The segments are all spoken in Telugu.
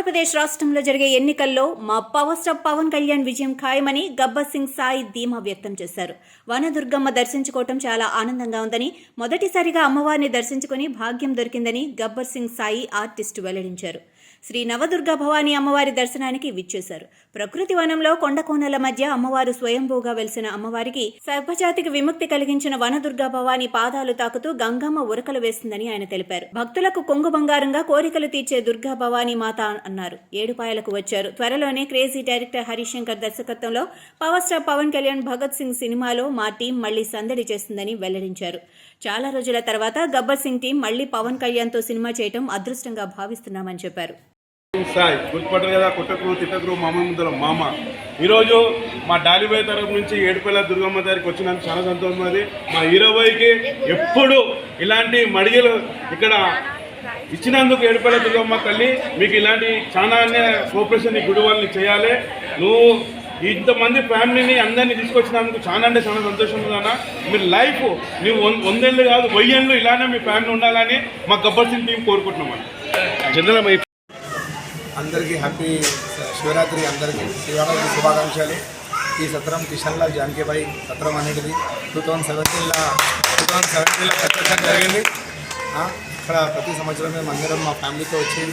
ఆంధ్రప్రదేశ్ రాష్ట్రంలో జరిగే ఎన్నికల్లో మా పవర్ స్టార్ పవన్ కళ్యాణ్ విజయం ఖాయమని గబ్బర్ సింగ్ సాయి ధీమా వ్యక్తం చేశారు. వనదుర్గమ్మ దర్శించుకోవటం చాలా ఆనందంగా ఉందని, మొదటిసారిగా అమ్మవారిని దర్శించుకుని భాగ్యం దొరికిందని గబ్బర్ సింగ్ సాయి ఆర్టిస్టు వెల్లడించారు. శ్రీ నవదుర్గా భవానీ అమ్మవారి దర్శనానికి విచ్చేశారు. ప్రకృతి వనంలో కొండకోనల మధ్య అమ్మవారు స్వయంభూగా వెలిసిన అమ్మవారికి సర్వజాతికి విముక్తి కలిగించిన వనదుర్గా భవానీ పాదాలు తాకుతూ గంగమ్మ ఉరకలు వేస్తుందని ఆయన తెలిపారు. భక్తులకు కొంగు బంగారంగా కోరికలు తీర్చే దుర్గా భవానీ మాత అన్నారు. ఏడుపాయలకు వచ్చారు. త్వరలోనే క్రేజీ డైరెక్టర్ హరిశంకర్ దర్శకత్వంలో పవర్ స్టార్ పవన్ కళ్యాణ్ భగత్ సింగ్ సినిమాలో మా టీం మళ్లీ సందడి చేస్తుందని వెల్లడించారు. చాలా రోజుల తర్వాత గబ్బర్ సింగ్ టీం మళ్లీ పవన్ కళ్యాణ్ తో సినిమా చేయడం అదృష్టంగా భావిస్తున్నామని చెప్పారు. సాయి గుర్తుపట్టారు కదా, కుట్టకురు తిట్టకురు మామ ముందర మామ. ఈరోజు మా డాలిబాయ్ తరఫు నుంచి ఏడుపల్లి దుర్గమ్మ దగ్గరికి వచ్చినందుకు చాలా సంతోషం. అది మా హీరోబాయ్కి ఎప్పుడు ఇలాంటి మడిగలు ఇక్కడ ఇచ్చినందుకు ఏడుపల్లి దుర్గమ్మ తల్లి మీకు ఇలాంటి చాలా కోఆపరేషన్ ఈ గుడి వాళ్ళని చేయాలి. నువ్వు ఇంతమంది ఫ్యామిలీని అందరినీ తీసుకొచ్చినందుకు చాలా అంటే చాలా సంతోషం ఉందన్న. మీరు లైఫ్ నువ్వు 100 ఏళ్ళు కాదు 1000 ఏళ్ళు ఇలానే మీ ఫ్యామిలీ ఉండాలని మా గబ్బర్ సింగ్ టీం కోరుకుంటున్నాం. జనరల్ అందరికీ హ్యాపీ శివరాత్రి, అందరికీ శివరాత్రి శుభాకాంక్షలు. ఈ సత్రం కిషన్లాల్ జానకీబాయి సత్రం అనేది 2017లో కన్స్ట్రక్షన్ జరిగింది. ఇక్కడ ప్రతి సంవత్సరం మేము అందరం మా ఫ్యామిలీతో వచ్చి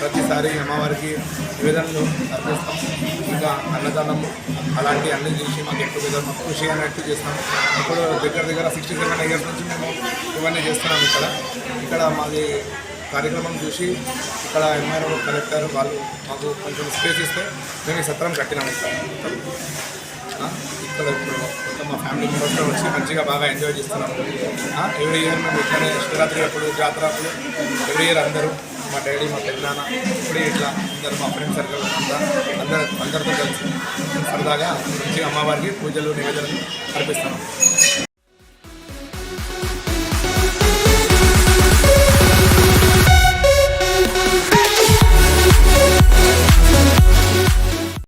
ప్రతిసారి అమ్మవారికి నివేదనలు అర్పిస్తాం. ఇంకా అన్నదానం అలాంటి అన్ని చేసి మాకు ఎక్కువ మాకు ఖుషి అన్నట్టు చేస్తాం. ఇప్పుడు దగ్గర 67 ఇయర్స్ నుంచి మేము ఇవన్నీ చేస్తున్నాం. ఇక్కడ మాది కార్యక్రమం చూసి ఇక్కడ ఎంఆర్ఓ కలెక్టర్ వాళ్ళు మాకు కొంచెం స్పేస్ ఇస్తే మేము ఈ సత్రం కట్టినాము. ఇక్కడ ఇప్పుడు మొత్తం మా ఫ్యామిలీ మెంబర్స్తో వచ్చి మంచిగా బాగా ఎంజాయ్ చేస్తున్నాము. ఎవ్రీ ఇయర్ మేము ఇట్లనే శివరాత్రి అప్పుడు జాతర అప్పుడు ఎవ్రీ ఇయర్ అందరూ మా డాడీ మా పెద్దనాన్న ఇప్పుడు ఇట్లా అందరూ మా ఫ్రెండ్ సర్కిల్ అందరితో కలిసి సరదాగా మంచిగా అమ్మవారికి పూజలు నివేదనలు అర్పిస్తున్నాం.